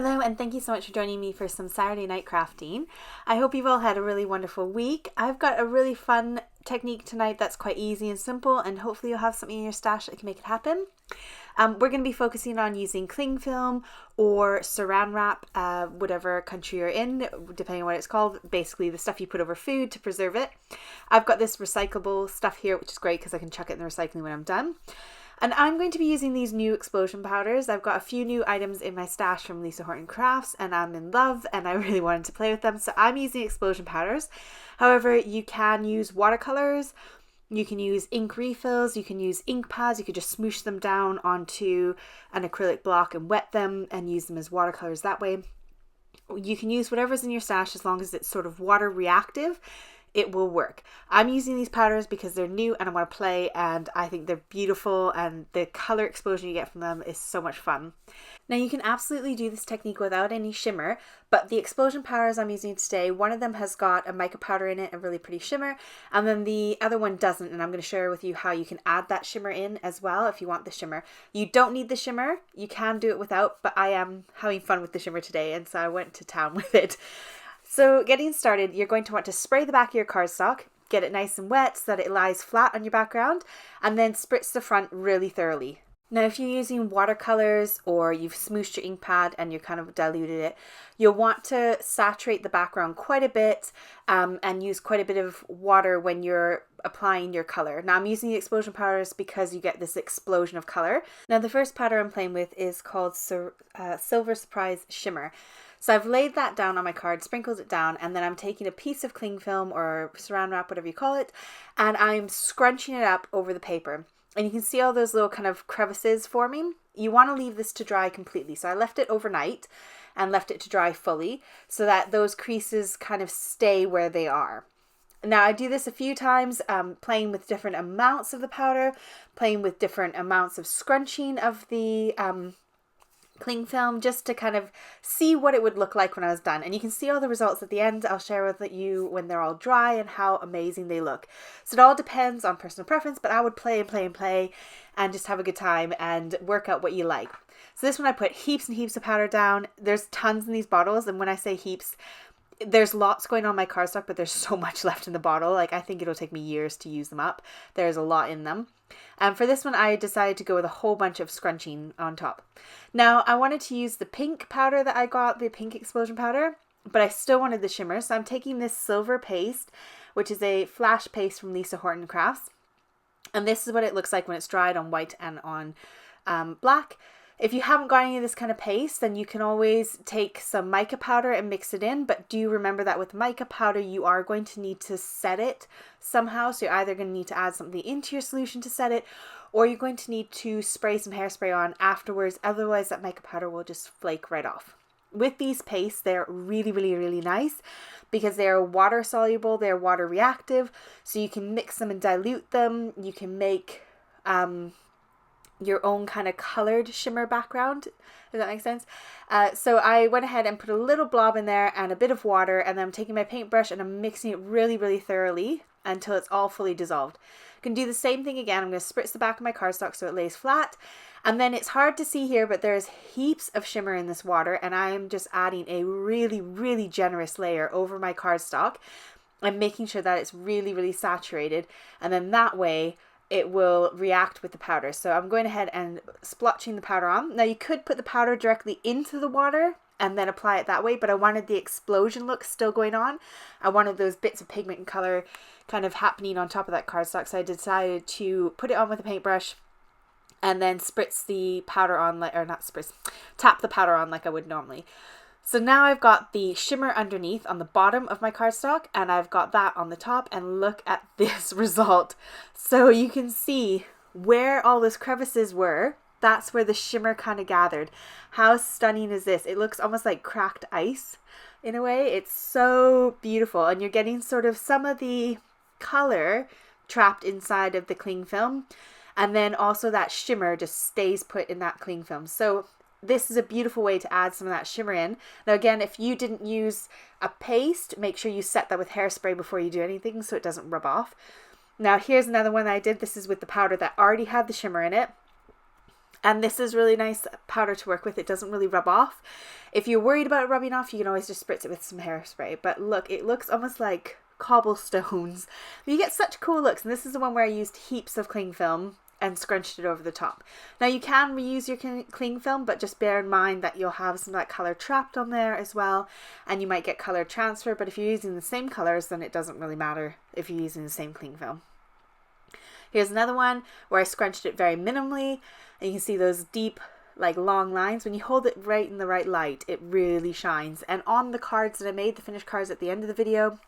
Hello, and thank you so much for joining me for some Saturday night crafting. I hope you've all had a really wonderful week. I've got a really fun technique tonight that's quite easy and simple, and hopefully you'll have something in your stash that can make it happen. We're going to be focusing on using cling film or saran wrap, whatever country you're in, depending on what it's called. Basically, the stuff you put over food to preserve it. I've got this recyclable stuff here, which is great because I can chuck it in the recycling when I'm done. And I'm going to be using these new explosion powders. I've got a few new items in my stash from Lisa Horton Crafts and I'm in love and I really wanted to play with them. So I'm using explosion powders. However, you can use watercolors, you can use ink refills, you can use ink pads, you could just smoosh them down onto an acrylic block and wet them and use them as watercolors that way. You can use whatever's in your stash as long as it's sort of water reactive. It will work. I'm using these powders because they're new and I want to play and I think they're beautiful and the color explosion you get from them is so much fun. Now you can absolutely do this technique without any shimmer, but the explosion powders I'm using today, one of them has got a mica powder in it, a really pretty shimmer, and then the other one doesn't, and I'm going to share with you how you can add that shimmer in as well if you want the shimmer. You don't need the shimmer, you can do it without, but I am having fun with the shimmer today and so I went to town with it. So getting started, you're going to want to spray the back of your cardstock, get it nice and wet so that it lies flat on your background, and then spritz the front really thoroughly. Now if you're using watercolors or you've smooshed your ink pad and you kind of diluted it, you'll want to saturate the background quite a bit and use quite a bit of water when you're applying your color. Now I'm using the explosion powders because you get this explosion of color. Now the first powder I'm playing with is called Silver Surprise Shimmer. So I've laid that down on my card, sprinkled it down, and then I'm taking a piece of cling film or saran wrap, whatever you call it, and I'm scrunching it up over the paper. And you can see all those little kind of crevices forming. You want to leave this to dry completely. So I left it overnight and left it to dry fully so that those creases kind of stay where they are. Now I do this a few times, playing with different amounts of the powder, playing with different amounts of scrunching of the cling film just to kind of see what it would look like when I was done. And you can see all the results at the end. I'll share with you when they're all dry and how amazing they look. So it all depends on personal preference, but I would play and just have a good time and work out what you like. So this one I put heaps and heaps of powder down. There's tons in these bottles, and when I say heaps, there's lots going on my cardstock, but there's so much left in the bottle. Like I think it'll take me years to use them up. There's a lot in them. For this one, I decided to go with a whole bunch of scrunching on top. Now, I wanted to use the pink powder that I got, the pink explosion powder, but I still wanted the shimmer. So I'm taking this silver paste, which is a flash paste from Lisa Horton Crafts. And this is what it looks like when it's dried on white and on black. If you haven't got any of this kind of paste, then you can always take some mica powder and mix it in. But do remember that with mica powder, you are going to need to set it somehow. So you're either going to need to add something into your solution to set it, or you're going to need to spray some hairspray on afterwards. Otherwise, that mica powder will just flake right off. With these pastes, they're really, really, really nice because they're water soluble, they're water reactive. So you can mix them and dilute them. You can make your own kind of colored shimmer background. Does that make sense? So I went ahead and put a little blob in there and a bit of water, and then I'm taking my paintbrush and I'm mixing it really, really thoroughly until it's all fully dissolved. I can do the same thing again. I'm going to spritz the back of my cardstock so it lays flat. And then it's hard to see here, but there's heaps of shimmer in this water, and I am just adding a really, really generous layer over my cardstock. I'm making sure that it's really, really saturated, and then that way it will react with the powder. So I'm going ahead and splotching the powder on. Now you could put the powder directly into the water and then apply it that way, but I wanted the explosion look still going on. I wanted those bits of pigment and color kind of happening on top of that cardstock, so I decided to put it on with a paintbrush and then spritz the powder on, tap the powder on like I would normally. So now I've got the shimmer underneath on the bottom of my cardstock, and I've got that on the top, and look at this result. So you can see where all those crevices were. That's where the shimmer kind of gathered. How stunning is this? It looks almost like cracked ice in a way. It's so beautiful, and you're getting sort of some of the color trapped inside of the cling film, and then also that shimmer just stays put in that cling film. So this is a beautiful way to add some of that shimmer in. Now again, if you didn't use a paste, make sure you set that with hairspray before you do anything so it doesn't rub off. Now here's another one I did. This is with the powder that already had the shimmer in it. And this is really nice powder to work with. It doesn't really rub off. If you're worried about it rubbing off, you can always just spritz it with some hairspray. But look, it looks almost like cobblestones. You get such cool looks. And this is the one where I used heaps of cling film and scrunched it over the top. Now you can reuse your cling film, but just bear in mind that you'll have some of that color trapped on there as well, and you might get color transfer. But if you're using the same colors, then it doesn't really matter if you're using the same cling film. Here's another one where I scrunched it very minimally, and you can see those deep, like long lines. When you hold it right in the right light, it really shines. And on the cards that I made, the finished cards at the end of the video,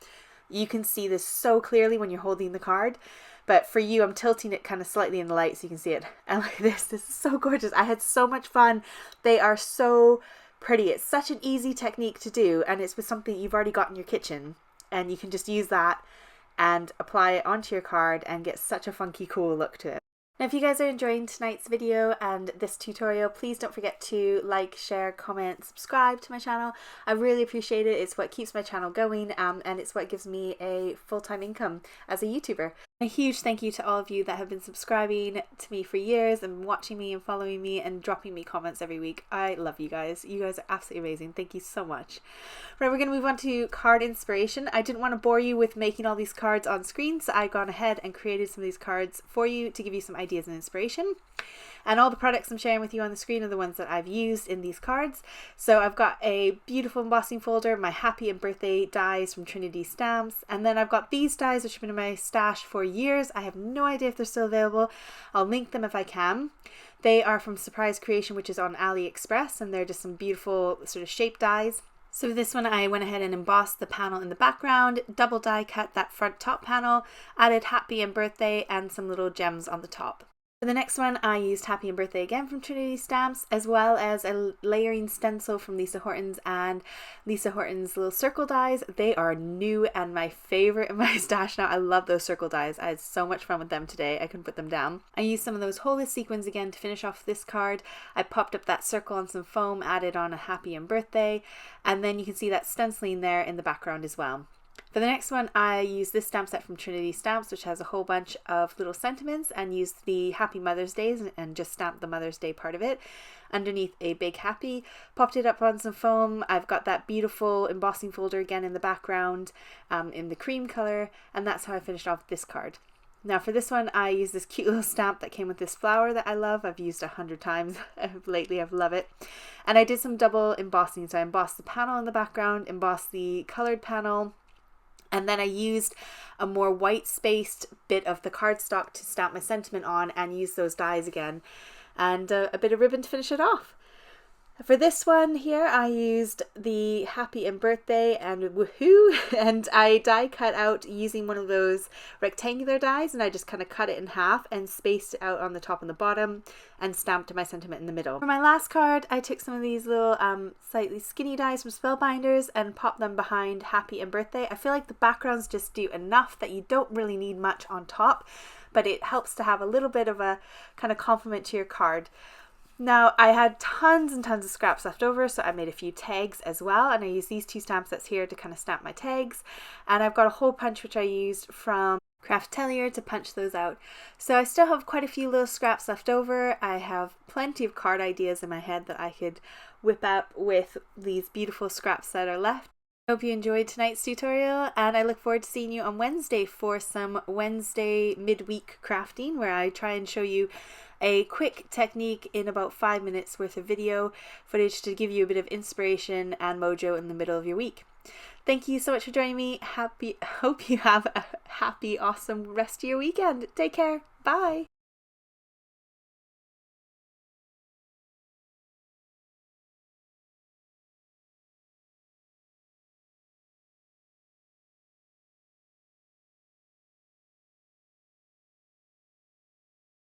you can see this so clearly when you're holding the card. But for you, I'm tilting it kind of slightly in the light so you can see it. And like this is so gorgeous. I had so much fun. They are so pretty. It's such an easy technique to do, and it's with something you've already got in your kitchen, and you can just use that and apply it onto your card and get such a funky, cool look to it. Now, if you guys are enjoying tonight's video and this tutorial, please don't forget to like, share, comment, subscribe to my channel. I really appreciate it. It's what keeps my channel going, and it's what gives me a full-time income as a YouTuber. A huge thank you to all of you that have been subscribing to me for years and watching me and following me and dropping me comments every week. I love you guys. You guys are absolutely amazing. Thank you so much. Right, we're going to move on to card inspiration. I didn't want to bore you with making all these cards on screen, so I've gone ahead and created some of these cards for you to give you some ideas and inspiration. And all the products I'm sharing with you on the screen are the ones that I've used in these cards. So I've got a beautiful embossing folder, my happy and birthday dies from Trinity stamps, and then I've got these dies which have been in my stash for years. I have no idea if they're still available. I'll link them if I can. They are from Surprise Creation, which is on AliExpress, and they're just some beautiful sort of shape dies. So for this one, I went ahead and embossed the panel in the background, double die cut that front top panel, added happy and birthday and some little gems on the top. For the next one, I used Happy and Birthday again from Trinity Stamps, as well as a layering stencil from Lisa Horton's and Lisa Horton's little circle dies. They are new and my favorite in my stash now. I love those circle dies. I had so much fun with them today. I couldn't put them down. I used some of those holy sequins again to finish off this card. I popped up that circle on some foam, added on a Happy and Birthday, and then you can see that stenciling there in the background as well. For the next one, I used this stamp set from Trinity Stamps, which has a whole bunch of little sentiments, and used the Happy Mother's Days and just stamped the Mother's Day part of it underneath a big happy. Popped it up on some foam. I've got that beautiful embossing folder again in the background in the cream color, and that's how I finished off this card. Now for this one, I used this cute little stamp that came with this flower that I love. I've used 100 times lately. I love it. And I did some double embossing. So I embossed the panel in the background, embossed the colored panel, and then I used a more white spaced bit of the cardstock to stamp my sentiment on and use those dies again, and a bit of ribbon to finish it off. For this one here, I used the Happy and Birthday and Woohoo, and I die cut out using one of those rectangular dies, and I just kind of cut it in half and spaced it out on the top and the bottom and stamped my sentiment in the middle. For my last card, I took some of these little slightly skinny dies from Spellbinders and popped them behind Happy and Birthday. I feel like the backgrounds just do enough that you don't really need much on top, but it helps to have a little bit of a kind of complement to your card. Now, I had tons and tons of scraps left over, so I made a few tags as well, and I used these two stamp sets here to kind of stamp my tags, and I've got a hole punch which I used from Craftelier to punch those out. So I still have quite a few little scraps left over. I have plenty of card ideas in my head that I could whip up with these beautiful scraps that are left. I hope you enjoyed tonight's tutorial, and I look forward to seeing you on Wednesday for some Wednesday midweek crafting, where I try and show you a quick technique in about 5 minutes worth of video footage to give you a bit of inspiration and mojo in the middle of your week. Thank you so much for joining me. Hope you have a happy, awesome rest of your weekend. Take care. Bye.